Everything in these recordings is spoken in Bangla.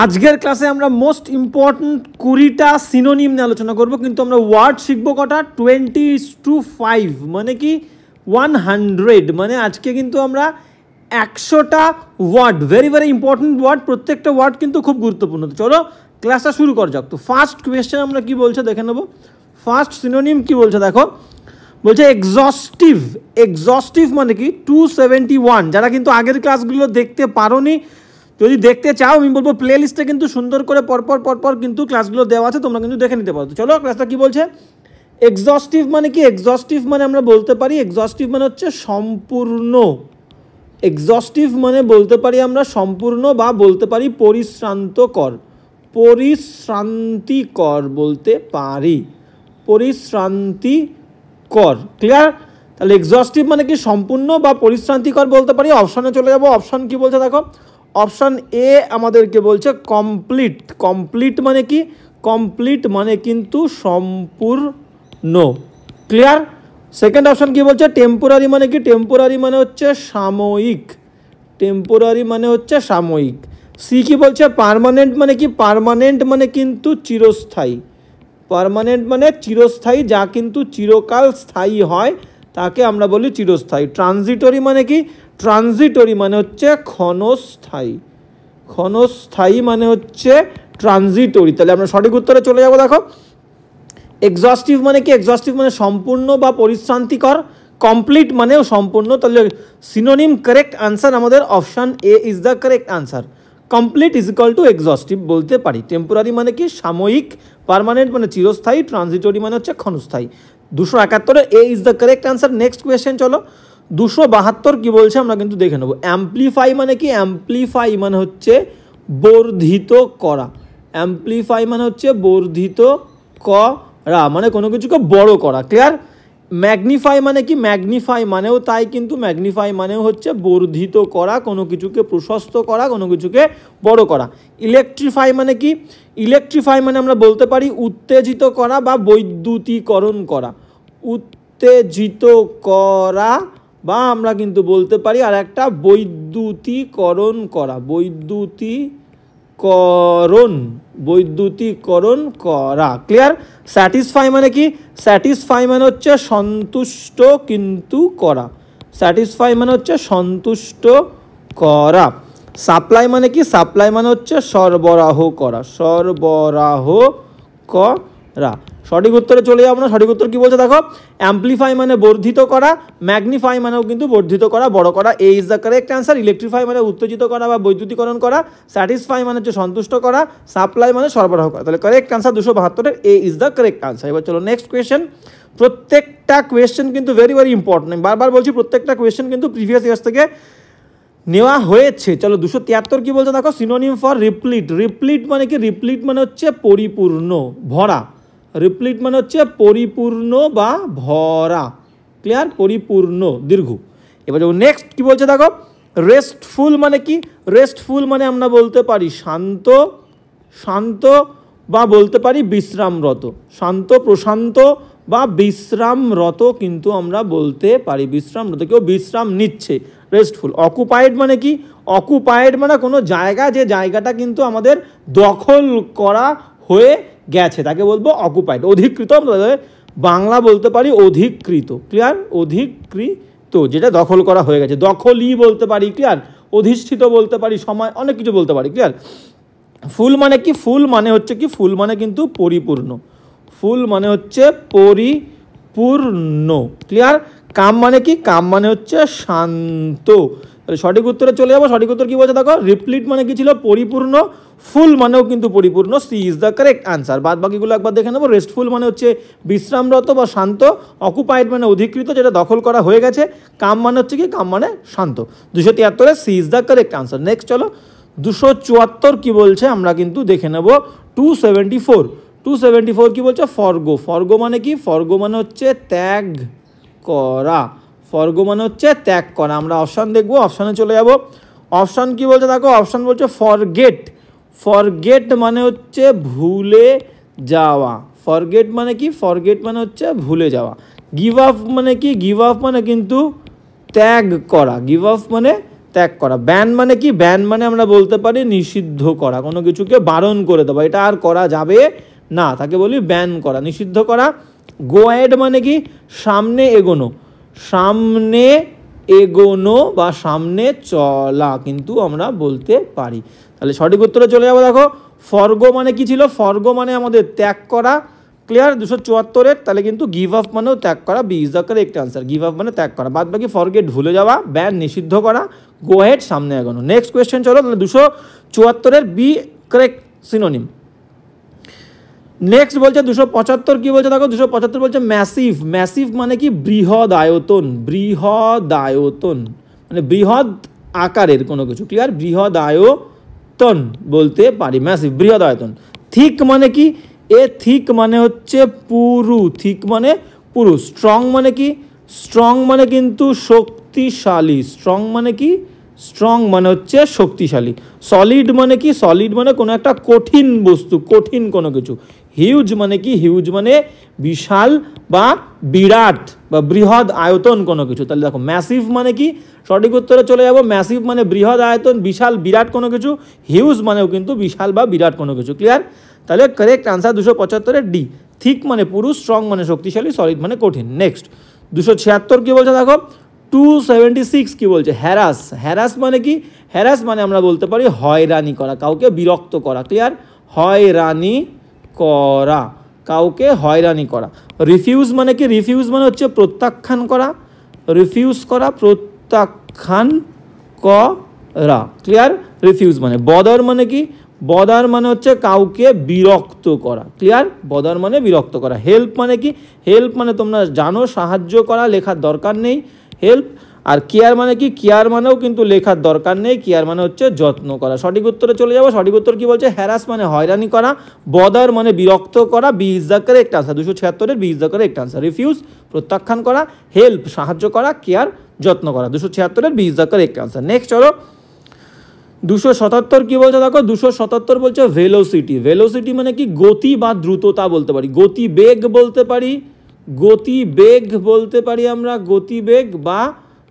আজকের ক্লাসে আমরা মোস্ট ইম্পর্টেন্ট 20টা সিনোনিম নিয়ে আলোচনা করব, কিন্তু আমরা ওয়ার্ড শিখবো কটা 20:5 মানে কি 100, মানে আজকে কিন্তু আমরা 100টা word, very very important word, প্রত্যেকটা ওয়ার্ড কিন্তু খুব গুরুত্বপূর্ণ। তো চলো ক্লাসটা শুরু করা যাক। তো ফার্স্ট কোয়েশ্চেন আমরা কি বলছে দেখে নেব। ফার্স্ট সিনোনিম কি বলছে দেখো, বলছে এক্সস্টিভ। এক্সস্টিভ মানে কি 271। যারা কিন্তু আগের ক্লাসগুলো দেখতে পারোনি, যদি দেখতে চাও আমি বলবো প্লে লিস্টে কিন্তু সুন্দর করে পরপর কিন্তু ক্লাসগুলো দেওয়া আছে, তোমরা কিন্তু দেখে নিতে পারো। তো চলো ক্লাসটা কি বলছে। এক্সস্টিভ মানে কি, এক্সস্টিভ মানে আমরা বলতে পারি, এক্সস্টিভ মানে হচ্ছে সম্পূর্ণ। এক্সস্টিভ মানে বলতে পারি আমরা সম্পূর্ণ, বা বলতে পারি পরিশ্রান্তকর। পরিশ্রান্তিকর বলতে পারি, পরিশ্রান্তিকর। ক্লিয়ার? তাহলে এক্সস্টিভ মানে কি সম্পূর্ণ বা পরিশ্রান্তিকর বলতে পারি। অপশানে চলে যাব। অপশান কি বলছে দেখো, অপশান এ আমাদেরকে বলছে কমপ্লিট। কমপ্লিট মানে কি, কমপ্লিট মানে কিন্তু সম্পূর্ণ। ক্লিয়ার? সেকেন্ড অপশান কি বলছে টেম্পোরারি মানে কি, টেম্পোরারি মানে হচ্ছে সাময়িক। টেম্পোরারি মানে হচ্ছে সাময়িক। সি কি বলছে পার্মানেন্ট মানে কি, পার্মানেন্ট মানে কিন্তু চিরস্থায়ী। পার্মানেন্ট মানে চিরস্থায়ী, যা কিন্তু চিরকাল স্থায়ী হয় তাকে আমরা বলি চিরস্থায়ী। ট্রানজিটরি মানে কি, ট্রানজিটরি মানে হচ্ছে ক্ষণস্থায়ী। ক্ষণস্থায়ী মানে হচ্ছে ট্রানজিটরি। তাহলে আমরা সঠিক উত্তরে চলে যাব। দেখো এক্সস্টিভ মানে কি, এক্সস্টিভ মানে সম্পূর্ণ বা পরিশ্রান্তিকর। কমপ্লিট মানেও সম্পূর্ণ। তাহলে সিনোনিম কারেক্ট আনসার আমাদের option A is the correct answer. Complete is equal to এক্সস্টিভ বলতে পারি। টেম্পোরারি মানে কি সাময়িক, পার্মানেন্ট মানে চিরস্থায়ী, ট্রানজিটরি মানে হচ্ছে ক্ষণস্থায়ী। 271 A is the correct answer. Next question চলো। 272 কি বলছে আমরা কিন্তু দেখে নেব। অ্যাম্পলিফাই মানে কি, অ্যাম্পলিফাই মানে হচ্ছে বর্ধিত করা। অ্যাম্পলিফাই মানে হচ্ছে বর্ধিত করা, মানে কোনো কিছুকে বড় করা। ক্লিয়ার? ম্যাগনিফাই মানে কি, ম্যাগনিফাই মানেও তাই, কিন্তু ম্যাগনিফাই মানেও হচ্ছে বর্ধিত করা, কোনো কিছুকে প্রশস্ত করা, কোনো কিছুকে বড় করা। ইলেকট্রিফাই মানে কি, ইলেকট্রিফাই মানে আমরা বলতে পারি উত্তেজিত করা বা বৈদ্যুতিকরণ করা। উত্তেজিত করা, বা আমরা কিন্তু বলতে পারি আর একটা বৈদ্যুতিকরণ করা। বৈদ্যুতিকরণ, বৈদ্যুতিকরণ করা। ক্লিয়ার? স্যাটিসফাই মানে কি, স্যাটিসফাই মানে হচ্ছে সন্তুষ্ট কিন্তু করা। স্যাটিসফাই মানে হচ্ছে সন্তুষ্ট করা। সাপ্লাই মানে কি, সাপ্লাই মানে হচ্ছে সরবরাহ করা। সরবরাহ করা। সঠিক উত্তরে চলে যাবো না। সঠিক উত্তর কি বলছে দেখো, অ্যাম্পলিফাই মানে বর্ধিত করা, ম্যাগনিফাই মানেও কিন্তু বর্ধিত করা, বড় করা। A is the correct answer. Electrify মানে উত্তেজিত করা বা বৈদ্যুতিকরণ করা, স্যাটিসফাই মানে হচ্ছে সন্তুষ্ট করা, সাপ্লাই মানে সরবরাহ করা। তাহলে correct answer 272 A is the correct answer. এবার চলো নেক্সট কোয়েশ্চেন। প্রত্যেকটা কোয়েশ্চেন কিন্তু ভেরি ভেরি ইম্পর্টেন্ট। বারবার বলছি প্রত্যেকটা কোয়েশ্চেন কিন্তু প্রিভিয়াস ইয়ার্স থেকে নেওয়া হয়েছে। চলো 273 কি বলছে দেখো, সিনোনিম ফর রিপ্লিট। রিপ্লিট মানে কি, রিপ্লিট মানে হচ্ছে পরিপূর্ণ, ভরা। রিপ্লিট মানে হচ্ছে পরিপূর্ণ বা ভরা। ক্লিয়ার? পরিপূর্ণ দীর্ঘ। এবার যখন নেক্সট কি বলছে দেখো, রেস্টফুল মানে কি, রেস্টফুল মানে আমরা বলতে পারি শান্ত, শান্ত বা বলতে পারি বিশ্রামরত। শান্ত, প্রশান্ত বা বিশ্রামরত কিন্তু আমরা বলতে পারি। বিশ্রামরত, কেউ বিশ্রাম নিচ্ছে, রেস্টফুল। অকুপাইড মানে কি, অকুপাইড মানে কোনো জায়গা, যে জায়গাটা কিন্তু আমাদের দখল করা হয়ে গেছে তাকে বলবো অকুপাইড। অধিকৃত বাংলা বলতে পারি অধিকৃত। ক্লিয়ার? অধিকৃত যেটা দখল করা হয়ে গেছে, দখলই বলতে পারি। ক্লিয়ার? অধিষ্ঠিত বলতে পারি, সময়, অনেক কিছু বলতে পারি। ক্লিয়ার? ফুল মানে কি, ফুল মানে হচ্ছে কি, ফুল মানে কিন্তু পরিপূর্ণ। ফুল মানে হচ্ছে পরিপূর্ণ। ক্লিয়ার? কাম মানে কি, কাম মানে হচ্ছে শান্ত। তাহলে সঠিক উত্তরে চলে যাবো। সঠিক উত্তর কি বলছে দেখো, রিপ্লিট মানে কি ছিল পরিপূর্ণ, ফুল মানেও কিন্তু পরিপূর্ণ। C is the correct answer. বাদ বাকিগুলো একবার দেখে নেবো। রেস্টফুল মানে হচ্ছে বিশ্রামরত বা শান্ত, অকুপাইড মানে অধিকৃত যেটা দখল করা হয়ে গেছে, কাম মানে হচ্ছে কি, কাম মানে শান্ত। 273 C is the correct answer. Next চলো 274 কি বলছে আমরা কিন্তু দেখে নেব। 274 কি বলছে, ফরগো। ফরগো মানে কি, ফরগো মানে হচ্ছে ত্যাগ করা। ফরগো মানে হচ্ছে ত্যাগ করা। আমরা অপশান দেখবো, অপশানে চলে যাব। অপশান কি বলছে দেখো, অপশান বলছে ফরগেট। ফরগেট মানে হচ্ছে ভুলে যাওয়া। ফরগেট মানে কি, ফরগেট মানে হচ্ছে ভুলে যাওয়া। গিভ আপ মানে কি, গিভ আপ মানে কিন্তু ত্যাগ করা। গিভ আপ মানে ত্যাগ করা। ব্যান মানে কি? ব্যান মানে আমরা বলতে পারি নিষিদ্ধ করা, কোনো কিছুকে বারণ করে দেওয়া, এটা আর করা যাবে না, তাকে বলি ব্যান করা, নিষিদ্ধ করা। গো অ্যাহেড মানে কি? সামনে এগোনো, সামনে এগোনো বা সামনে চলা কিন্তু আমরা বলতে পারি। তাহলে সঠিক উত্তরে চলে যাবো। দেখো ফরগো মানে কি ছিল? ফরগো মানে আমাদের ত্যাগ করা। ক্লিয়ার? 274-এর তাহলে কিন্তু গিভ আপ মানেও ত্যাগ করা, B is the correct answer. Give up মানে ত্যাগ করা, বাদ বাকি ফরগেট ভুলে যাওয়া, ব্যান নিষিদ্ধ করা, গো হেড সামনে এগোনো। নেক্সট কোয়েশ্চেন চলো। তাহলে 274-এর বি কারেক্ট সিনোনিম। নেক্সট বলছে 275 কি বলছে? দেখো 275 বলছে ম্যাসিভ। ম্যাসিভ মানে কি? বৃহৎ আয়তন। বৃহৎ আয়তন মানে বৃহৎ আকারের কোনো কিছু। ক্লিয়ার? বৃহৎ আয়তন বলতে পারি, ম্যাসিভ, বৃহৎ আয়তন। থিক মানে কি? এ থিক মানে হচ্ছে পুরু, থিক মানে পুরু। স্ট্রং মানে কি? স্ট্রং মানে কিন্তু শক্তিশালী। স্ট্রং মানে কি? স্ট্রং মানে হচ্ছে শক্তিশালী। সলিড মানে কি? সলিড মানে কোনো একটা কঠিন বস্তু, কঠিন কোনো কিছু। হিউজ মানে কি? হিউজ মানে বিশাল বা বিরাট বা বৃহৎ আয়তন কোনো কিছু। তাহলে দেখো ম্যাসিভ মানে কি? সঠিক উত্তরে চলে যাব। ম্যাসিভ মানে বৃহৎ আয়তন, বিশাল, বিরাট কোনো কিছু। হিউজ মানেও কিন্তু বিশাল বা বিরাট কোনো কিছু। ক্লিয়ার? তাহলে কারেক্ট আনসার 275-এর ডি। থিক মানে পুরু, স্ট্রং মানে শক্তিশালী, সলিড মানে কঠিন। নেক্সট 276 কি বলছে? দেখো 276 কি বলছে? হ্যারাস। হ্যারাস মানে কি? হ্যারাস মানে আমরা বলতে পারি হয়রানি করা, কাউকে বিরক্ত করা। ক্লিয়ার? হয়রানি করা, কাউকে হয়রানি করা। রিফিউজ মানে কি? রিফিউজ মানে হচ্ছে প্রত্যাখ্যান করা। রিফিউজ করা, প্রত্যাখ্যান করা। ক্লিয়ার? রিফিউজ মানে। বদার মানে কি? বদার মানে হচ্ছে কাউকে বিরক্ত করা। ক্লিয়ার? বদার মানে বিরক্ত করা। হেল্প মানে কি? হেল্প মানে তোমরা জানো সাহায্য করা, লেখার দরকার নেই হেল্প। আর কেয়ার মানে কি? কেয়ার মানেও কিন্তু লেখার দরকার নেই, কেয়ার মানে হচ্ছে যত্ন করা। সঠিক উত্তরে চলে যাবো। সঠিক উত্তর কি বলছে? হ্যারাস মানে হয়রানি করা, বদার মানে বিরক্ত করা, B is the correct answer. 276-এর B is the correct answer. Refuse প্রত্যাখ্যান করা, হেল্প সাহায্য করা, কেয়ার যত্ন করা। 276-এর B is the correct answer. Next চলো 277 কি বলছে? দেখো 277 বলছে ভেলোসিটি। ভেলোসিটি মানে কি? গতি বা দ্রুততা বলতে পারি, গতি বেগ বলতে পারি, গতি বেগ বলতে পারি আমরা, গতি বেগ বা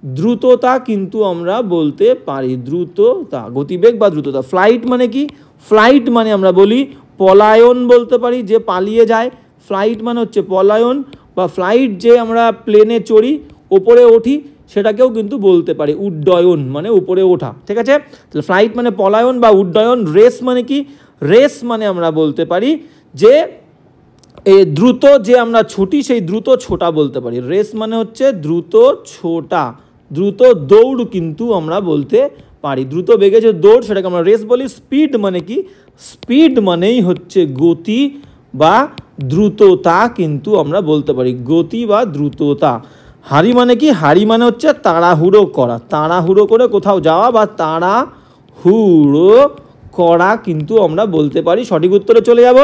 দ্রুততা কিন্তু আমরা বলতে পারি, দ্রুততা, গতিবেগ বা দ্রুততা। ফ্লাইট মানে কি? ফ্লাইট মানে আমরা বলি পলায়ন বলতে পারি, যে পালিয়ে যায়। ফ্লাইট মানে হচ্ছে পলায়ন, বা ফ্লাইট যে আমরা প্লেনে চড়ি, ওপরে উঠি, সেটাকেও কিন্তু বলতে পারি উড্ডয়ন, মানে উপরে ওঠা। ঠিক আছে? তাহলে ফ্লাইট মানে পলায়ন বা উড্ডয়ন। রেস মানে কি? রেস মানে আমরা বলতে পারি যে এই দ্রুত যে আমরা ছুটি, সেই দ্রুত ছোটা বলতে পারি। রেস মানে হচ্ছে দ্রুত ছোটা, দ্রুত দৌড় কিন্তু আমরা বলতে পারি। দ্রুত বেগে যে দৌড়, সেটাকে আমরা রেস বলি। স্পিড মানে কি? স্পিড মানেই হচ্ছে গতি বা দ্রুততা কিন্তু আমরা বলতে পারি, গতি বা দ্রুততা। হারি মানে কি? হারি মানে হচ্ছে তাড়াহুড়ো করা, তাড়াহুড়ো করে কোথাও যাওয়া বা তাড়াহুড়ো করা কিন্তু আমরা বলতে পারি। সঠিক উত্তরে চলে যাব।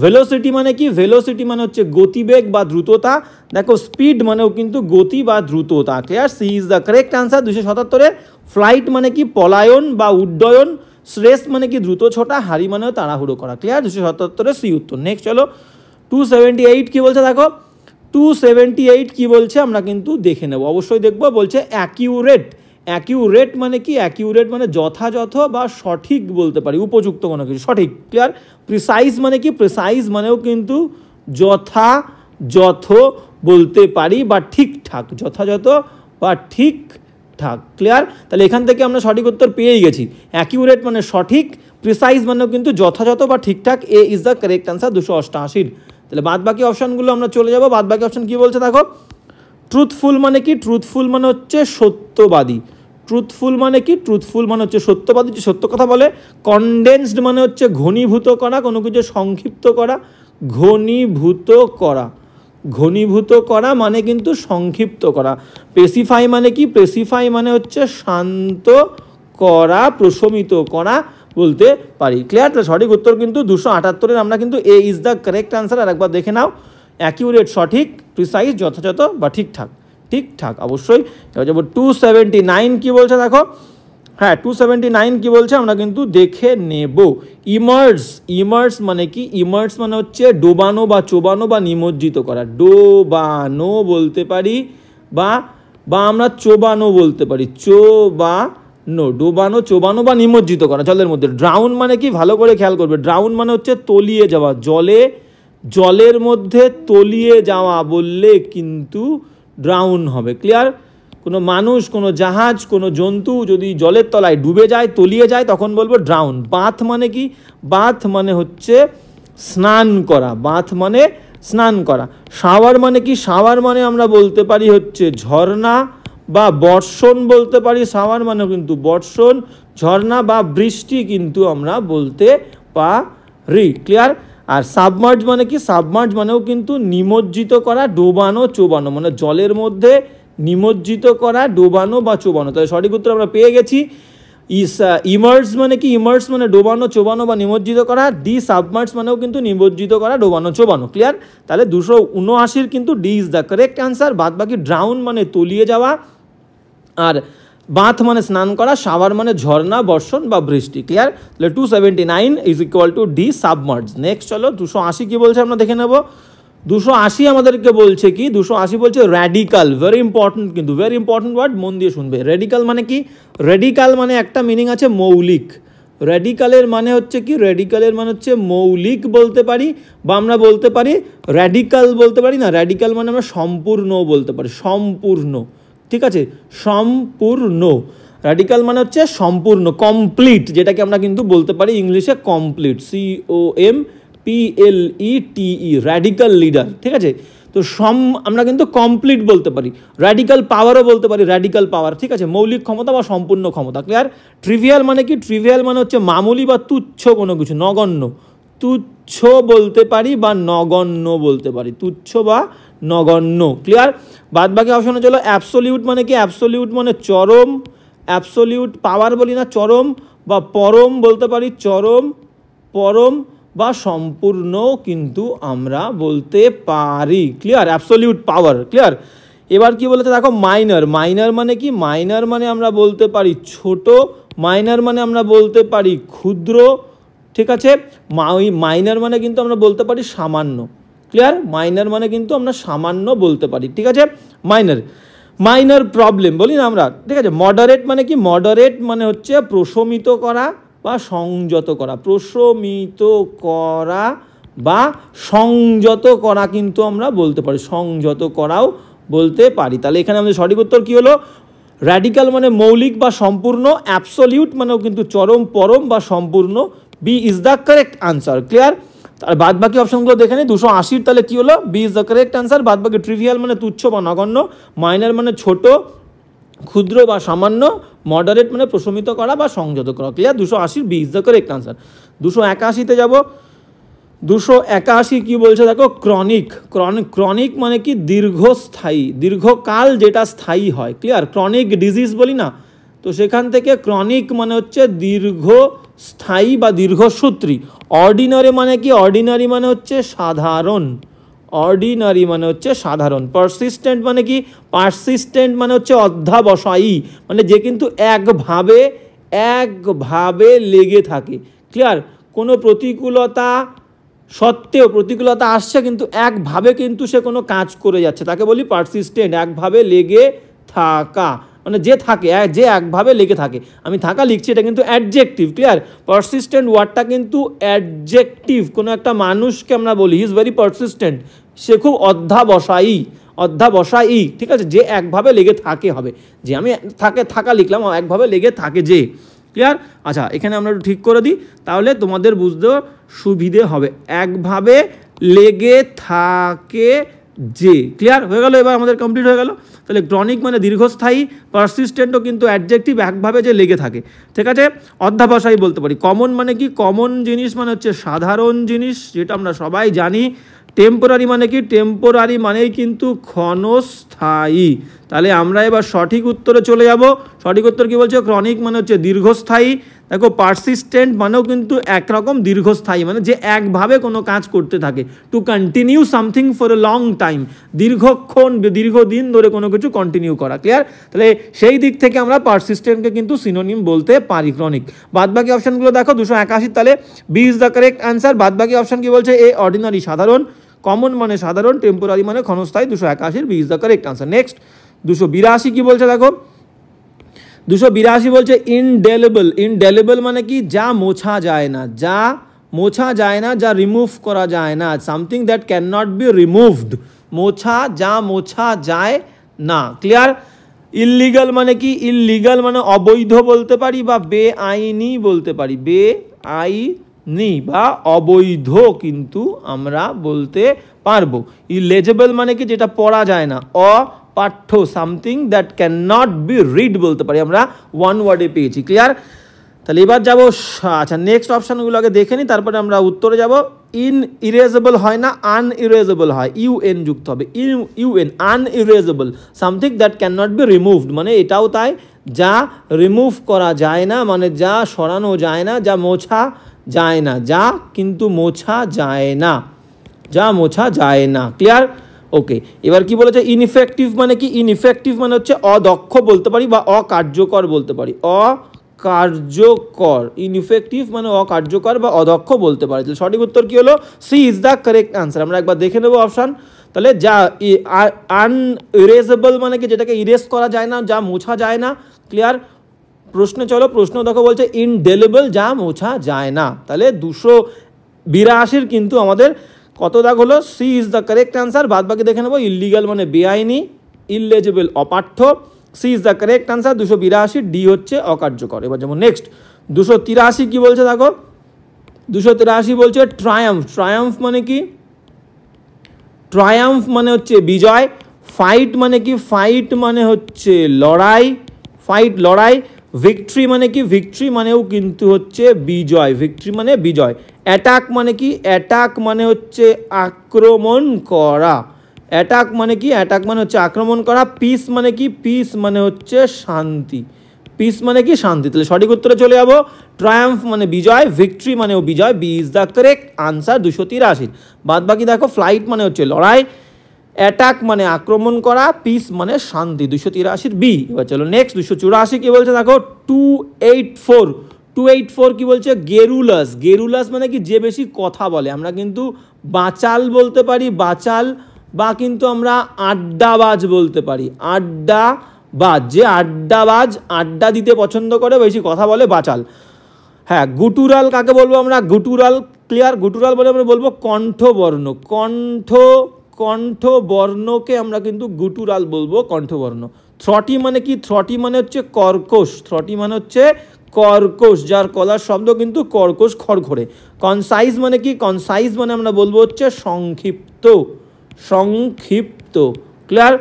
ভেলোসিটি মানে কি? ভেলোসিটি মানে হচ্ছে গতিবেগ বা দ্রুততা। দেখো স্পিড মানেও কিন্তু গতি বা দ্রুততা। Clear? C is the correct answer 277-এর। ফ্লাইট মানে কি? পলায়ন বা উড্ডয়ন। রেস মানে কি? দ্রুত ছোটা। হারি মানেও তাড়াহুড়ো করা। ক্লিয়ার? 277-এর সি উত্তর। নেক্সট চলো 278 কি বলছে? দেখো 278 কি বলছে আমরা কিন্তু দেখে নেব, অবশ্যই দেখব। বলছে অ্যাকিউরেট। অ্যাকিউরেট মানে কি? অ্যাকিউরেট মানে যথাযথ বা সঠিক বলতে পারি, উপযুক্ত কোনো কিছু, সঠিক। ক্লিয়ার? প্রিসাইজ মানে কি? প্রিসাইজ মানেও কিন্তু যথাযথ বলতে পারি বা ঠিকঠাক, যথাযথ বা ঠিকঠাক। ক্লিয়ার? তাহলে এখান থেকে আমরা সঠিক উত্তর পেয়েই গেছি। অ্যাকিউরেট মানে সঠিক, প্রিসাইজ মানেও কিন্তু যথাযথ বা ঠিকঠাক। এ ইজ দ্য কারেক্ট আনসার 288-র। তাহলে বাদ বাকি অপশানগুলো আমরা চলে যাব। বাদ বাকি অপশান কী বলছে দেখো। ট্রুথফুল মানে কি? ট্রুথফুল মানে হচ্ছে সত্যবাদী। ট্রুথফুল মানে কি? ট্রুথফুল মানে হচ্ছে সত্যবাদী, যে সত্য কথা বলে। কনডেন্সড মানে হচ্ছে ঘনীভূত করা, কোনো কিছু সংক্ষিপ্ত করা। ঘনীভূত করা, ঘনীভূত করা মানে কিন্তু সংক্ষিপ্ত করা। পেসিফাই মানে কি? পেসিফাই মানে হচ্ছে শান্ত করা, প্রশমিত করা বলতে পারি। ক্লিয়ার? তাহলে সঠিক উত্তর কিন্তু 278-এর আমরা কিন্তু এ ইজ দ্য কারেক্ট আনসার। আর একবার দেখে নাও। অ্যাকিউরেট সঠিক, প্রিসাইজ যথাযথ বা ঠিকঠাক, ঠিকঠাক অবশ্যই। এবার যাবো 279 কি বলছে দেখো। হ্যাঁ 279 কি বলছে আমরা কিন্তু দেখে নেব। ইমার্স। ইমার্স মানে কি? ইমার্স মানে হচ্ছে ডোবানো বা চোবানো বা নিমজ্জিত করা। ডোবানো বলতে পারি বা আমরা চোবানো বলতে পারি, চোবানো নো, ডোবানো চোবানো বা নিমজ্জিত করা জলের মধ্যে। ড্রাউন মানে কি, ভালো করে খেয়াল করবে, ড্রাউন মানে হচ্ছে তলিয়ে যাওয়া, জলের মধ্যে তলিয়ে যাওয়া বললে কিন্তু ড্রাউন হবে। ক্লিয়ার? কোনো মানুষ, কোনো জাহাজ, কোনো জন্তু যদি জলের তলায় ডুবে যায়, তলিয়ে যায়, তখন বলবো ড্রাউন। বাথ মানে কি, বাথ মানে হচ্ছে স্নান করা, বাথ মানে স্নান করা। শাওয়ার মানে কি, শাওয়ার মানে আমরা বলতে পারি হচ্ছে ঝর্ণা বা বর্ষণ বলতে পারি। শাওয়ার মানে কিন্তু বর্ষণ, ঝর্ণা বা বৃষ্টি কিন্তু আমরা বলতে পারি। ক্লিয়ার? আর সাবমার্জ মানে কি, সাবমার্জ মানেও কিন্তু নিমজ্জিত করা, ডোবানো চোবানো, মানে জলের মধ্যে নিমজ্জিত করা, ডোবানো বা চোবানো। তাহলে সঠিক উত্তর আমরা পেয়ে গেছি। ইমার্জ মানে কি, ইমার্জ মানে ডোবানো চোবানো বা নিমজ্জিত করা। ডি সাবমার্জ মানেও কিন্তু নিমজ্জিত করা, ডোবানো চোবানো। ক্লিয়ার? তাহলে 279 কিন্তু D is the correct answer. বাদ বাকি ড্রাউন মানে তলিয়ে যাওয়া, আর বাথ মানে স্নান করা, শাওয়ার মানে ঝর্ণা, বর্ষণ বা বৃষ্টি। ক্লিয়ার? তাহলে 279 is equal two D submerge. Next চলো 280 কি বলছে আমরা দেখে নেব। 280 আমাদেরকে বলছে কি, 280 বলছে র্যাডিক্যাল। ভেরি ইম্পর্টেন্ট, কিন্তু ভেরি ইম্পর্টেন্ট ওয়ার্ড, মন দিয়ে শুনবে। র্যাডিক্যাল মানে কি, র্যাডিক্যাল মানে একটা মিনিং আছে মৌলিক। র্যাডিক্যালের মানে হচ্ছে কি, র্যাডিক্যালের মানে হচ্ছে মৌলিক বলতে পারি, বা আমরা বলতে পারি র্যাডিক্যাল বলতে পারি না। র্যাডিক্যাল মানে আমরা সম্পূর্ণ বলতে পারি, সম্পূর্ণ। ঠিক আছে, সম্পূর্ণ। র্যাডিক্যাল মানে হচ্ছে সম্পূর্ণ, কমপ্লিট, যেটাকে আমরা কিন্তু বলতে পারি ইংলিশে কমপ্লিট, COMPLETE, র্যাডিক্যাল লিডার। ঠিক আছে, তো আমরা কিন্তু কমপ্লিট বলতে পারি, র্যাডিক্যাল পাওয়ারও বলতে পারি, র্যাডিক্যাল পাওয়ার। ঠিক আছে, মৌলিক ক্ষমতা বা সম্পূর্ণ ক্ষমতা। ক্লিয়ার? ট্রিভিয়াল মানে কি, ট্রিভিয়াল মানে হচ্ছে মামুলি বা তুচ্ছ কোনো কিছু, নগণ্য। তুচ্ছ বলতে পারি বা নগণ্য বলতে পারি, তুচ্ছ বা নগণ্য। ক্লিয়ার? বাদ বাকি অপশনে চলো। অ্যাবসোলিউট মানে কি, অ্যাবসোলিউট মানে চরম, অ্যাবসোলিউট পাওয়ার বলি না, চরম বা পরম বলতে পারি, চরম, পরম বা সম্পূর্ণ কিন্তু আমরা বলতে পারি। ক্লিয়ার? অ্যাবসোলিউট পাওয়ার। ক্লিয়ার? এবার কি বলেছে দেখো, মাইনর। মাইনর মানে কি, মাইনর মানে আমরা বলতে পারি ছোট, মাইনর মানে আমরা বলতে পারি ক্ষুদ্র। ঠিক আছে, মাইনর মানে কিন্তু আমরা বলতে পারি সামান্য। ক্লিয়ার? মাইনর মানে কিন্তু আমরা সামান্য বলতে পারি। ঠিক আছে, মাইনর। মাইনর প্রবলেম বলি না আমরা। ঠিক আছে, মডারেট মানে কি, মডারেট মানে হচ্ছে প্রশমিত করা বা সংযত করা, প্রশমিত করা বা সংযত করা কিন্তু আমরা বলতে পারি, সংযত করাও বলতে পারি। তাহলে এখানে আমাদের সঠিক উত্তর কি হলো, র্যাডিক্যাল মানে মৌলিক বা সম্পূর্ণ, অ্যাবসোলিউট মানেও কিন্তু চরম, পরম বা সম্পূর্ণ। B is the correct answer. Clear? আর বাদ বাকি অপশনগুলো দেখে নিই। 280 তাহলে কি হলো, B is the correct answer. বাদ বাকি ট্রিভিয়াল মানে তুচ্ছ বা নগণ্য, মাইনর মানে ছোট, ক্ষুদ্র বা সামান্য, মডারেট মানে প্রশমিত করা বা সংযত করা। Clear? 280 B is the correct answer. 281-তে যাব। 281 কি বলছে দেখো, ক্রনিক। ক্রনিক মানে কি, দীর্ঘস্থায়ী, দীর্ঘকাল যেটা স্থায়ী হয়। ক্লিয়ার? ক্রনিক ডিজিজ বলি না, তো সেখান থেকে ক্রনিক মানে হচ্ছে দীর্ঘস্থায়ী বা দীর্ঘসূত্রী। অর্ডিনারি মানে কি, অর্ডিনারি মানে হচ্ছে সাধারণ, অর্ডিনারি মানে হচ্ছে সাধারণ। পারসিস্টেন্ট মানে কি, পারসিস্টেন্ট মানে হচ্ছে অধ্যাবসায়ী, মানে যে কিন্তু একভাবে লেগে থাকে। ক্লিয়ার? কোনো প্রতিকূলতা সত্ত্বেও, প্রতিকূলতা আসছে কিন্তু একভাবে কিন্তু সে কোনো কাজ করে যাচ্ছে, তাকে বলি পারসিস্টেন্ট। একভাবে লেগে থাকা মানে যে থাকে, যে একভাবে লেগে থাকে। আমি থাকা লিখছি, এটা কিন্তু অ্যাডজেক্টিভ। ক্লিয়ার? পারসিস্টেন্ট ওয়ার্ডটা কিন্তু অ্যাডজেক্টিভ। কোনো একটা মানুষকে আমরা বলি হি ইজ ভেরি পারসিস্টেন্ট, সে খুব অধ্যাবসায়ী, অধ্যাবসায়ী। ঠিক আছে, যে একভাবে লেগে থাকে হবে, যে আমি থাকা লিখলাম, একভাবে লেগে থাকে যে। ক্লিয়ার? আচ্ছা, এখানে আমরা একটু ঠিক করে দিই, তাহলে তোমাদের বুঝতে সুবিধে হবে। একভাবে লেগে থাকে যে। ক্লিয়ার হয়ে গেল? এবার আমাদের কমপ্লিট হয়ে গেল। তাহলে ক্রনিক মানে দীর্ঘস্থায়ী, পারসিস্টেন্টও কিন্তু অ্যাডজেক্টিভ, একভাবে যে লেগে থাকে। ঠিক আছে, অধ্যাবসায়ী বলতে পারি। কমন মানে কি, কমন জিনিস মানে হচ্ছে সাধারণ জিনিস, যেটা আমরা সবাই জানি। টেম্পোরারি মানে কি, টেম্পোরারি মানেই কিন্তু ক্ষণস্থায়ী। তাহলে আমরা এবার সঠিক উত্তরে চলে যাব। সঠিক উত্তর কি বলছে, ক্রনিক মানে হচ্ছে দীর্ঘস্থায়ী। দেখো, পারসিস্টেন্ট মানেও কিন্তু একরকম দীর্ঘস্থায়ী, মানে যে একভাবে কোনো কাজ করতে থাকে, to continue something for a long time, দীর্ঘক্ষণ, দীর্ঘদিন ধরে কোনো কিছু কন্টিনিউ করা। ক্লিয়ার? তাহলে সেই দিক থেকে আমরা পারসিস্টেন্টকে কিন্তু সিনোনিম বলতে পারি ক্রনিক। বাদবাকি অপশনগুলো দেখো। 281 তাহলে B is the correct answer. বাদবাকি অপশন কি বলছে, এ অর্ডিনারি সাধারণ, কমন মানে সাধারণ, টেম্পোরারি মানে ক্ষণস্থায়ী। 281 B is the correct answer. Next 282 কি বলছে দেখো। 282 বলছে ইনডেলেবল। ইনডেলেবল মানে কি যা মোছা যায় না, যা মোছা যায় না, যা রিমুভ করা যায় না, something that can not be removed. মোছা, যা মোছা যায় না। ক্লিয়ার? ইললিগাল মানে কি? ইললিগাল মানে অবৈধ বলতে পারি বা বেআইনি বলতে পারি, বেআইনি বা অবৈধ কিন্তু আমরা বলতে পারবো। ইলেজিবল মানে কি যেটা পড়া যায় না, অপাঠ্য, something that can not be read বলতে পারি আমরা, ওয়ান ওয়ার্ডে পেয়েছি। ক্লিয়ার? তাহলে এবার যাবো, আচ্ছা নেক্সট অপশানগুলো আগে দেখে নিই, তারপরে আমরা উত্তরে যাব। ইনইরেজেবল হয় না, আনইরেজেবল হয়, ইউএন যুক্ত হবে, U N, unerasable, something that can not be removed মানে এটাও তাই, যা রিমুভ করা যায় না, মানে যা সরানো যায় না, যা মোছা যায় না, যা কিন্তু মোছা যায় না, যা মোছা যায় না। ক্লিয়ার? ওকে, এবার কি বলেছে? ইনইফেক্টিভ মানে কি? ইনইফেক্টিভ মানে হচ্ছে অদক্ষ বলতে পারি বা অকার্যকর বলতে পারি, অকার্যকর। ইনইফেক্টিভ মানে অকার্যকর বা অদক্ষ বলতে পারি। তাহলে সঠিক উত্তর কি হলো? C is the correct answer. আমরা একবার দেখে নেব অপশান। তাহলে যা আনইরেজেবল মানে কি যেটাকে ইরেজ করা যায় না, যা মোছা যায় না। ক্লিয়ার? প্রশ্নে চলো, প্রশ্ন দেখো, বলছে ইনডেলেবল, যা মোছা যায় না। তাহলে 282 কিন্তু আমাদের কত দাগ হলো? C is the correct answer. বাদ বাকি দেখে নেবো। ইললিগাল মানে বেআইনি, ইলেজিবল অপাঠ্য, C is the correct answer. 282, D হচ্ছে অকার্যকর। এবার যেমন নেক্সট 283 কি বলছে দেখো। 283 বলছে ট্রায়াম্ফ। ট্রায়াম্ফ মানে কি? ট্রায়াম্ফ মানে হচ্ছে বিজয়। ফাইট মানে কি? ফাইট মানে হচ্ছে লড়াই, ফাইট লড়াই। ভিক্টরি মানে কি? ভিক্টরি মানেও কিন্তু হচ্ছে বিজয়, ভিক্টরি মানে বিজয়। অ্যাটাক মানে কি? অ্যাটাক মানে হচ্ছে আক্রমণ করা, অ্যাটাক মানে কি? অ্যাটাক মানে হচ্ছে আক্রমণ করা। পিস মানে কি? পিস মানে হচ্ছে শান্তি, পিস মানে কি? শান্তি। তাহলে সঠিক উত্তরে চলে যাবো। ট্রায়াম্ফ মানে বিজয়, ভিক্টরি মানেও বিজয়, B is the correct answer 283। বাদ বাকি দেখো, ফ্লাইট মানে হচ্ছে লড়াই, অ্যাটাক মানে আক্রমণ করা, পিস মানে শান্তি, 283 বি। এবার চলো নেক্সট 284 কি বলছে দেখো। 284 কি বলছে? গেরুলাস। গেরুলাস মানে কি? যে বেশি কথা বলে। আমরা কিন্তু বাচাল বলতে পারি, বাচাল, বা কিন্তু আমরা আড্ডাবাজ বলতে পারি, আড্ডাবাজ। যে আড্ডাবাজ, আড্ডা দিতে পছন্দ করে, বেশি কথা বলে, বাচাল। হ্যাঁ, গুটুরাল কাকে বলবো আমরা? গুটুরাল। ক্লিয়ার? গুটুরাল বলে আমরা বলবো কণ্ঠবর্ণ, কণ্ঠবর্ণকে আমরা কিন্তু গুটুরাল বলবো, কণ্ঠবর্ণ। থ্রটি মানে কি? থ্রটি মানে হচ্ছে কর্কশ, থ্রটি মানে হচ্ছে কর্কশ, যার কলার শব্দ কিন্তু কর্কশ, খড়খড়ে। কনসাইজ মানে কি? কনসাইজ মানে আমরা বলবো হচ্ছে সংক্ষিপ্ত, সংক্ষিপ্ত। ক্লিয়ার?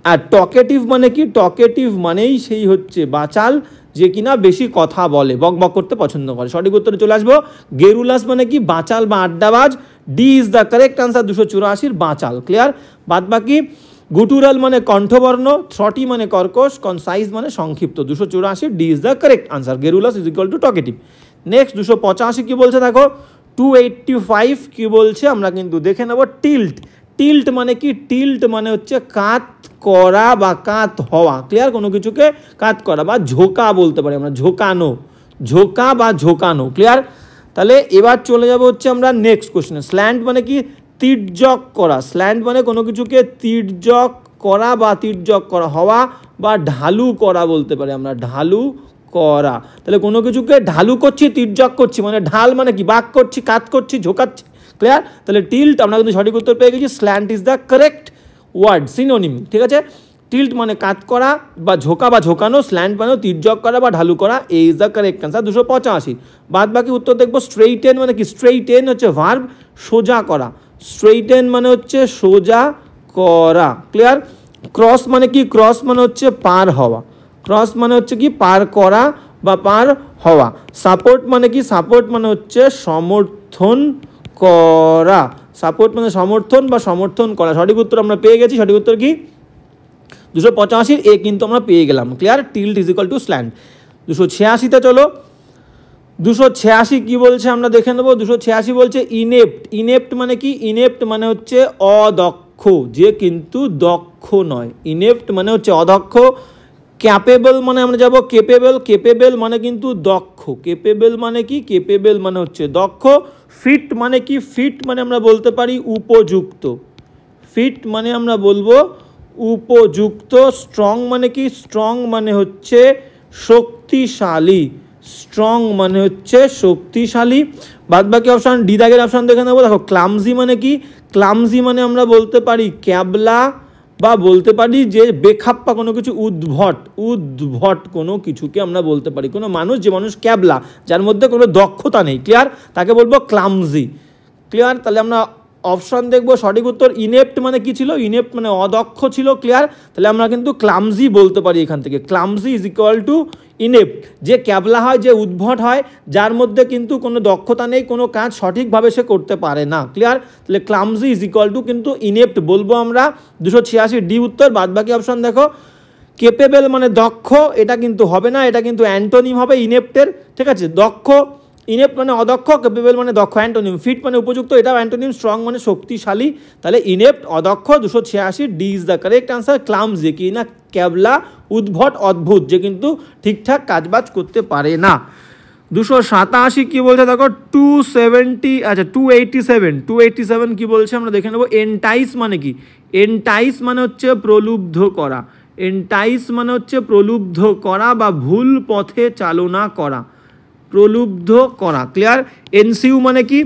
আর টকেটিভ মানে কি? টকেটিভ মানেই সেই হচ্ছে বাচাল, যে কিনা বেশি কথা বলে, বক বক করতে পছন্দ করে। সঠিক উত্তরে চলে আসবো। গেরুলাস মানে কি? বাচাল বা আড্ডাবাজ, D is the correct answer 284 বাচাল। ক্লিয়ার? বাদ বাকি গুটুরাল মানে কণ্ঠবর্ণ, থ্রটি মানে কর্কশ, কনসাইজ মানে সংক্ষিপ্ত, 284 D is the correct answer. Garrulous is equal to talkative. Next 285 কি বলছে দেখো। 285 কি বলছে আমরা কিন্তু দেখে নেব। টিল্ট। টিল্ট মানে কি? টিল্ট মানে হচ্ছে কাত করা বা কাত হওয়া। ক্লিয়ার? কোনো কিছুকে কাত করা বা ঝোঁকা বলতে পারি আমরা, ঝোঁকানো, ঝোঁকা বা ঝোঁকানো। ক্লিয়ার? তাহলে এবার চলে যাব হচ্ছে আমরা নেক্সট কোশ্চেনে। স্ল্যান্ট মানে কি? তির্যক করা। স্ল্যান্ট মানে কোনো কিছুকে তির্যক করা বা তির্যক করা, হওয়া বা ঢালু করা বলতে পারি আমরা, ঢালু করা। তাহলে কোনো কিছুকে ঢালু করছি, তির্যক করছি, মানে ঢাল মানে কি? বাঁক করছি, কাত করছি, ঝোঁকাচ্ছি। ক্লিয়ার? তাহলে টিল্ট আমরা কিন্তু সঠিক উত্তর পেয়ে গেছি। Slant is the correct word, synonym. ঠিক আছে? টিল্ট মানে কাত করা বা ঝোঁকা বা ঝোঁকানো, স্ল্যান্ট মানে তির্যক করা বা ঢালু করা, এই ইজ দ্য কারেক্ট আনসার 285। বাদ বাকি উত্তর দেখবো। স্ট্রেইটেন মানে কি? স্ট্রেইটেন হচ্ছে ভার্ব, সোজা করা। স্ট্রেইটেন মানে হচ্ছে সোজা করা। ক্লিয়ার? ক্রস মানে কি? ক্রস মানে হচ্ছে পার হওয়া। ক্রস মানে হচ্ছে কি? পার করা বা পার হওয়া। সাপোর্ট মানে কি? সাপোর্ট মানে হচ্ছে সমর্থন করা। সাপোর্ট মানে সমর্থন বা সমর্থন করা। সঠিক উত্তর আমরা পেয়ে গেছি। সঠিক উত্তর কি? 285 এ কিন্তু আমরা পেয়ে গেলাম। Clear? Tilt is equal to slant. 286তে চলো। 286 কি বলছে আমরা দেখে নেব। 286 বলছে ইনেপ্ট। ইনেপ্ট মানে কি? ইনেপ্ট মানে হচ্ছে অদক্ষ, যে কিন্তু দক্ষ নয়। ইনেপ্ট মানে হচ্ছে অদক্ষ। ক্যাপেবল মানে আমরা যাব কেপেবল। কেপেবল মানে কিন্তু দক্ষ। কেপেবল মানে কি? কেপেবল মানে হচ্ছে দক্ষ। ফিট মানে কি? ফিট মানে আমরা বলতে পারি উপযুক্ত। ফিট মানে আমরা বলবো উপযুক্ত। স্ট্রং মানে কি? স্ট্রং মানে হচ্ছে শক্তিশালী, স্ট্রং মানে হচ্ছে শক্তিশালী। বাদ বাকি অপশান ডি দাগের অপশান দেখে নেবো। দেখো ক্লামজি মানে কি, ক্লামজি মানে আমরা বলতে পারি ক্যাবলা বা বলতে পারি যে বেখাপ্পা কোনো কিছু, উদ্ভট কোনো কিছুকে আমরা বলতে পারি। কোনো মানুষ, যে মানুষ ক্যাবলা, যার মধ্যে কোনো দক্ষতা নেই, ক্লিয়ার, তাকে বলবো ক্লামজি, ক্লিয়ার। তাহলে আমরা অপশান দেখবো, সঠিক উত্তর ইনেপ্ট মানে কি ছিল, ইনেপ্ট মানে অদক্ষ ছিল, ক্লিয়ার। তাহলে আমরা কিন্তু ক্লামজি বলতে পারি এখান থেকে, ক্লামজি ইজ ইকুয়াল টু ইনেপ্ট। যে ক্যাবলা হয়, যে উদ্ভট হয়, যার মধ্যে কিন্তু কোনো দক্ষতা নেই, কোনো কাজ সঠিকভাবে সে করতে পারে না, ক্লিয়ার। তাহলে ক্লামজি ইজ ইকুয়াল টু কিন্তু ইনেপ্ট বলবো আমরা। 286 ডি উত্তর। বাদ বাকি অপশান দেখো, কেপেবল মানে দক্ষ, এটা কিন্তু হবে না, এটা কিন্তু অ্যান্টোনিম হবে ইনেপ্টের, ঠিক আছে। দক্ষ, ইনেপ্ট মানে অদক্ষ, কেপেবল মানে দক্ষ, অ্যান্টোনিম। ফিট মানে উপযুক্ত, এটাও অ্যান্টোনিম। স্ট্রং মানে শক্তিশালী। তাহলে ইনেপ্ট, অদক্ষ, 286 D is the correct answer. Clumsy কি না, ক্যাবলা, উদ্ভট, অদ্ভুত, যে কিন্তু ঠিকঠাক কাজবাজ করতে পারে না। 287 কি বলছে দেখো, 270, আচ্ছা 287 কি বলছে আমরা দেখে নেবো। এন্টাইস মানে কি, এন্টাইস মানে হচ্ছে প্রলুব্ধ করা, এন্টাইস মানে হচ্ছে প্রলুব্ধ করা বা ভুল পথে চালনা করা, প্রলুব্ধ করা, ক্লিয়ার। এনসিউ মানে কি,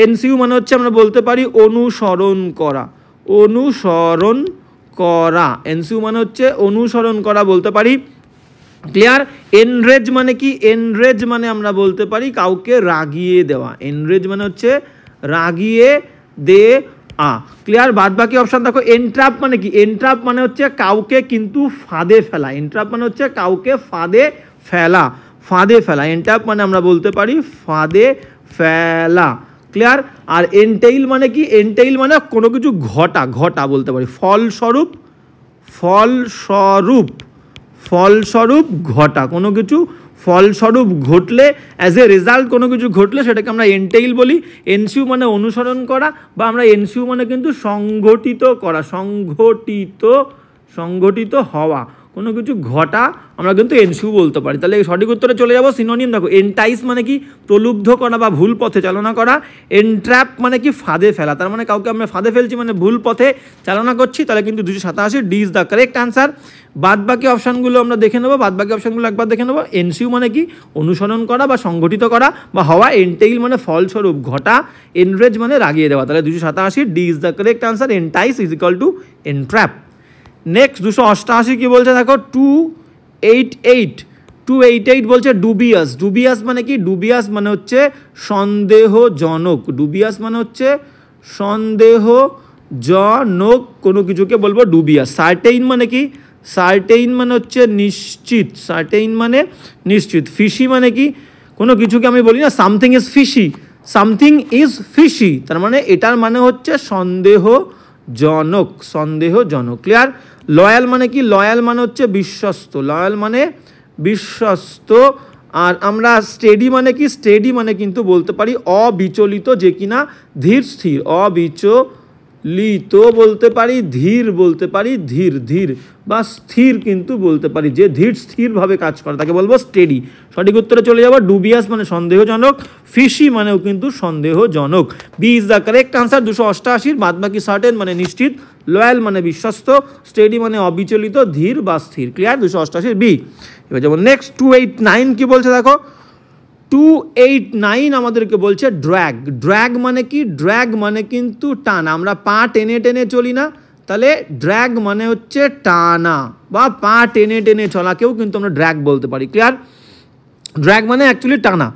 এনসিউ মানে হচ্ছে আমরা বলতে পারি অনুসরণ করা, অনুসরণ করা, এনসিউ মানে হচ্ছে অনুসরণ করা বলতে পারি, ক্লিয়ার। এনরেজ মানে কি, এনরেজ মানে আমরা বলতে পারি কাউকে রাগিয়ে দেওয়া, এনরেজ মানে হচ্ছে রাগিয়ে দেওয়া, ক্লিয়ার। বাদ বাকি অপশান দেখো, এন্ট্রাপ মানে কি, এন্ট্রাপ মানে হচ্ছে কাউকে কিন্তু ফাঁদে ফেলা, এন্ট্রাপ মানে হচ্ছে কাউকে ফাঁদে ফেলা, ফাঁদে ফেলা, এন্ট্রাপ মানে আমরা বলতে পারি ফাঁদে ফেলা, ক্লিয়ার। আর এন্টেইল মানে কি, এন্টেইল মানে কোনো কিছু ঘটা, ঘটা বলতে পারি, ফলস্বরূপ, ফলস্বরূপ, ফলস্বরূপ ঘটা, কোনো কিছু ফলস্বরূপ ঘটলে, অ্যাজ এ রেজাল্ট কোনো কিছু ঘটলে সেটাকে আমরা এন্টেইল বলি। এনসিউ মানে অনুসরণ করা, বা আমরা এনসিউ মানে কিন্তু সংগঠিত করা, সংগঠিত, সংগঠিত হওয়া, কোনো কিছু ঘটা আমরা কিন্তু এনসিউ বলতে পারি। তাহলে সঠিক উত্তরে চলে যাব। সিনোনিম দেখো, এন্টাইস মানে কি প্রলুব্ধ করা বা ভুল পথে চালনা করা, এন্ট্র্যাপ মানে কি ফাঁদে ফেলা, তার মানে কাউকে আমরা ফাঁদে ফেলছি মানে ভুল পথে চালনা করছি, তাহলে কিন্তু 287 D is the correct answer. বাদ বাকি অপশানগুলো আমরা দেখে নেবো, বাদ বাকি অপশানগুলো একবার দেখে নেবো। এনসিউ মানে কি অনুসরণ করা বা সংগঠিত করা বা হওয়া, এন্টেইল মানে ফলস্বরূপ ঘটা, এনরেজ মানে রাগিয়ে দেওয়া, তাহলে 287 D is the correct answer. Entice is equal to entrap. Next 288 কি বলছে দেখো, 288 বলছে ডুবিয়াস, ডুবিয়াস মানে কি, ডুবিয়াস মানে হচ্ছে সন্দেহজনক, ডুবিয়াস মানে হচ্ছে সন্দেহজনক কোনো কিছুকে বলবো ডুবিয়াস। সার্টেইন মানে কি, সার্টেইন মানে হচ্ছে নিশ্চিত, সার্টেইন মানে নিশ্চিত। ফিশি মানে কি, কোনো কিছুকে আমি বলি না something is fishy, something is fishy, তার মানে এটার মানে হচ্ছে সন্দেহজনক, সন্দেহজনক, ক্লিয়ার। লয়াল মানে কি, লয়াল মানে হচ্ছে বিশ্বস্ত, লয়াল মানে বিশ্বস্ত। আর আমরা স্টেডি মানে কি, স্টেডি মানে কিন্তু বলতে পারি অবিচলিত, যে কিনা ধীর স্থির, অবিচলিত বলতে পারি, ধীর বলতে পারি, ধীর ধীর বা স্থির কিন্তু বলতে পারি, যে ধীর স্থিরভাবে কাজ করে তাকে বলবো স্টেডি। সঠিক উত্তরে চলে যাব। ডুবিয়াস মানে সন্দেহজনক, ফিশি মানেও কিন্তু সন্দেহজনক। B is the correct answer. 288 বাদ বাকি সার্টেন মানে নিশ্চিত, লয়াল মানে বিশ্বস্ত, স্টেডি মানে অবিচলিত, ধীর বা স্থির, ক্লিয়ার। 288 বি। এবার যেমন নেক্সট 289 কি বলছে দেখো, 289 আমাদেরকে বলছে ড্র্যাগ, ড্র্যাগ মানে কি, ড্র্যাগ মানে কিন্তু টানা, আমরা পা টেনে টেনে চলি না, তাহলে ড্র্যাগ মানে হচ্ছে টানা বা পা টেনে টেনে চলাকেও কিন্তু আমরা ড্র্যাগ বলতে পারি, ক্লিয়ার। ড্র্যাগ মানে অ্যাকচুয়ালি টানা।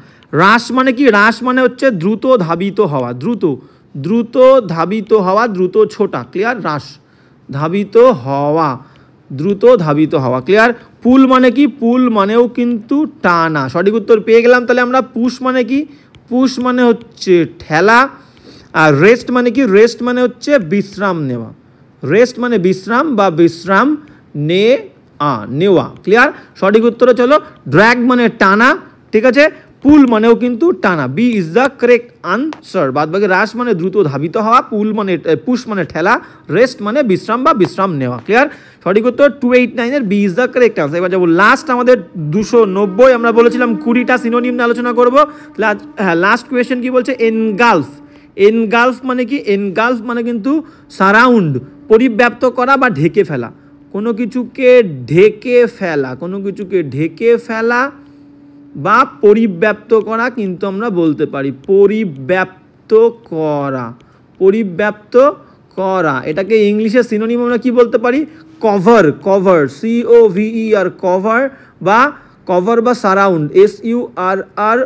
রাশ মানে কি, রাশ মানে হচ্ছে দ্রুত ধাবিত হওয়া, দ্রুত, দ্রুত ধাবিত হওয়া, দ্রুত ছোটা, ক্লিয়ার। রাশ ধাবিত হওয়া, দ্রুত ধাবিত হওয়া, ক্লিয়ার। পুল মানে কি, পুল মানেও কিন্তু টানা। সঠিক উত্তর পেয়ে গেলাম। তাহলে আমরা পুশ মানে কি, পুশ মানে হচ্ছে ঠেলা। আর রেস্ট মানে কি, রেস্ট মানে হচ্ছে বিশ্রাম নেওয়া, রেস্ট মানে বিশ্রাম বা বিশ্রাম নেওয়া, ক্লিয়ার। সঠিক উত্তরে চলো, ড্র্যাগ মানে টানা, ঠিক আছে, পুল মানেও কিন্তু টানা। B is the correct answer. বাদ বাকি রাশ মানে দ্রুত ধাবিত হওয়া, পুল মানে পুশ মানে ঠেলা, রেস্ট মানে বিশ্রাম বা বিশ্রাম নেওয়া, ক্লিয়ার। সঠিক উত্তর 289 B is the correct answer. এবার যাবো লাস্ট আমাদের 290, আমরা বলেছিলাম 20টা সিনোনিম নিয়ে আলোচনা করবো। হ্যাঁ, লাস্ট কোয়েশ্চেন কি বলছে, এনগালফ, এনগালফ মানে কি, এনগালফ মানে কিন্তু সারাউন্ড, পরিব্যাপ্ত করা বা ঢেকে ফেলা, কোনো কিছুকে ঢেকে ফেলা, কোনো কিছুকে ঢেকে ফেলা বা পরিব্যাপ্ত করা কিন্তু আমরা বলতে পারি। পরিব্যাপ্ত করা, পরিব্যাপ্ত করা, এটাকে ইংলিশে সিনোনিম আমরা কি বলতে পারি? কভার, কভার, COVER, কভার বা কভার বা সারাউন্ড, SURROUND,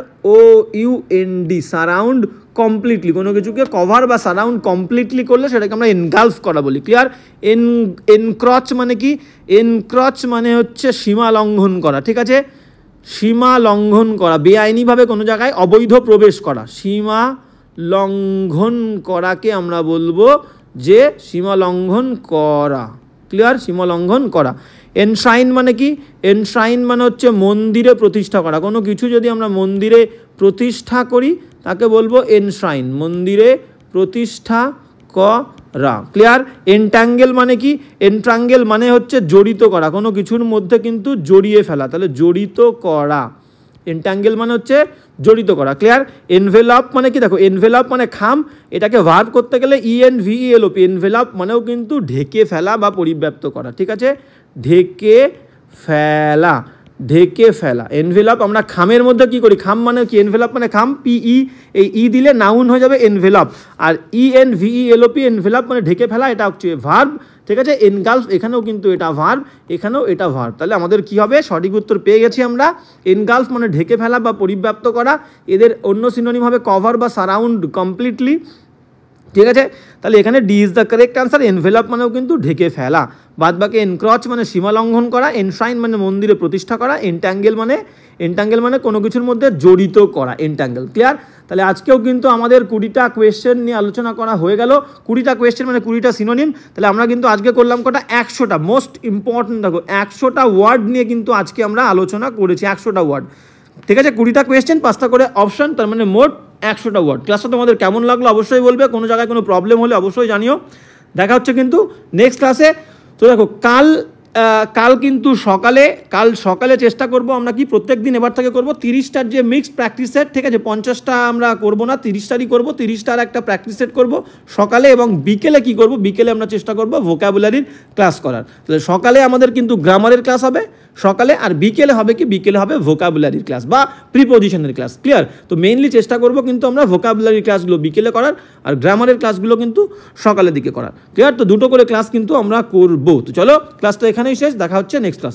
সারাউন্ড কমপ্লিটলি। কোনো কিছুকে কভার বা সারাউন্ড কমপ্লিটলি করলে সেটাকে আমরা এনগালফ করা বলি। ক্লিয়ার? এনক্রচ মানে কি? এনক্রচ মানে হচ্ছে সীমা লঙ্ঘন করা, ঠিক আছে? সীমা লঙ্ঘন করা, বেআইনিভাবে কোনো জায়গায় অবৈধ প্রবেশ করা, সীমা লঙ্ঘন করাকে আমরা বলবো যে সীমা লঙ্ঘন করা। ক্লিয়ার? সীমা লঙ্ঘন করা। এনশ্রাইন মানে কি? এনশ্রাইন মানে হচ্ছে মন্দিরে প্রতিষ্ঠা করা। কোনো কিছু যদি আমরা মন্দিরে প্রতিষ্ঠা করি তাকে বলবো এনশ্রাইন, মন্দিরে প্রতিষ্ঠা করা। ক্লিয়ার? এনট্যাঙ্গেল মানে কি? এনট্রাঙ্গেল মানে হচ্ছে জড়িত করা, কোনো কিছুর মধ্যে কিন্তু জড়িয়ে ফেলা, তাহলে জড়িত করা। এনট্যাঙ্গেল মানে হচ্ছে জড়িত করা। ক্লিয়ার? এনভেলপ মানে কি? দেখো, এনভেলপ মানে খাম, এটাকে ভার্ব করতে গেলে ENVELOP, এনভেলপ মানেও কিন্তু ঢেকে ফেলা বা পরিব্যাপ্ত করা, ঠিক আছে? ঢেকে ফেলা, ঢেকে ফেলা। এনভেলপ আমরা খামের মধ্যে কি করি? খাম মানে কি? এনভেলপ মানে খাম, PE, এই ই দিলে নাউন হয়ে যাবে এনভেলপ। আর ENVELOP, এনভেলপ মানে ঢেকে ফেলা, এটা হচ্ছে ভার্ব, ঠিক আছে? এনগালফ এখানেও কিন্তু এটা ভার্ব, এখানেও এটা ভার্ব। তাহলে আমাদের কি হবে? সঠিক উত্তর পেয়ে গেছি আমরা। এনগালফ মানে ঢেকে ফেলা বা পরিব্যাপ্ত করা, এদের অন্য সিনোনিম হবে কভার বা সারাউন্ড কমপ্লিটলি, ঠিক আছে? তাহলে এখানে D is the correct answer. Envelope মানেও কিন্তু ঢেকে ফেলা, বাদ বাকি এনক্রচ মানে সীমা লঙ্ঘন করা, এনশ্রাইন মানে মন্দিরে প্রতিষ্ঠা করা, এনট্যাঙ্গেল মানে কোনো কিছুর মধ্যে জড়িত করা, এনট্যাঙ্গেল। ক্লিয়ার? তাহলে আজকেও কিন্তু আমাদের 20টা কোয়েশ্চেন নিয়ে আলোচনা করা হয়ে গেল। 20টা কোয়েশ্চেন মানে 20টা সিনোনিম। তাহলে আমরা কিন্তু আজকে করলাম কটা? 100টা। মোস্ট ইম্পর্টেন্ট দেখো, 100টা ওয়ার্ড নিয়ে কিন্তু আজকে আমরা আলোচনা করেছি, 100টা ওয়ার্ড, ঠিক আছে? 20টা কোয়েশ্চেন, 5টা করে অপশন, তার মানে মোট 100টা ওয়ার্ড। ক্লাসটা তোমাদের কেমন লাগলো অবশ্যই বলবে, কোনো জায়গায় কোনো প্রবলেম হলে অবশ্যই জানিও। দেখা হচ্ছে কিন্তু নেক্সট ক্লাসে। তো দেখো, কাল কিন্তু কাল সকালে চেষ্টা করব আমরা কি প্রত্যেক দিন এবার থেকে করব 30টার যে মিক্সড প্র্যাকটিস সেট, ঠিক আছে? 50টা আমরা করব না, 30টারই করব। 30টার একটা প্র্যাকটিস সেট করব সকালে, এবং বিকেলে কি করব? বিকেলে আমরা চেষ্টা করব ভোকাবুলারির ক্লাস করার। তাহলে সকালে আমাদের কিন্তু গ্রামারের ক্লাস হবে সকালে, আর বিকেলে হবে কি? বিকেলে হবে ভোকাবুলারির ক্লাস বা প্রিপোজিশনের ক্লাস। ক্লিয়ার? তো মেইনলি চেষ্টা করব কিন্তু আমরা ভোকাবুলারির ক্লাসগুলো বিকেলে করার, আর গ্রামারের ক্লাসগুলো কিন্তু সকালের দিকে করার। ক্লিয়ার? তো দুটো করে ক্লাস কিন্তু আমরা করব। তো চলো, ক্লাসটা এখানেই শেষ, দেখা হচ্ছে নেক্সট ক্লাসে।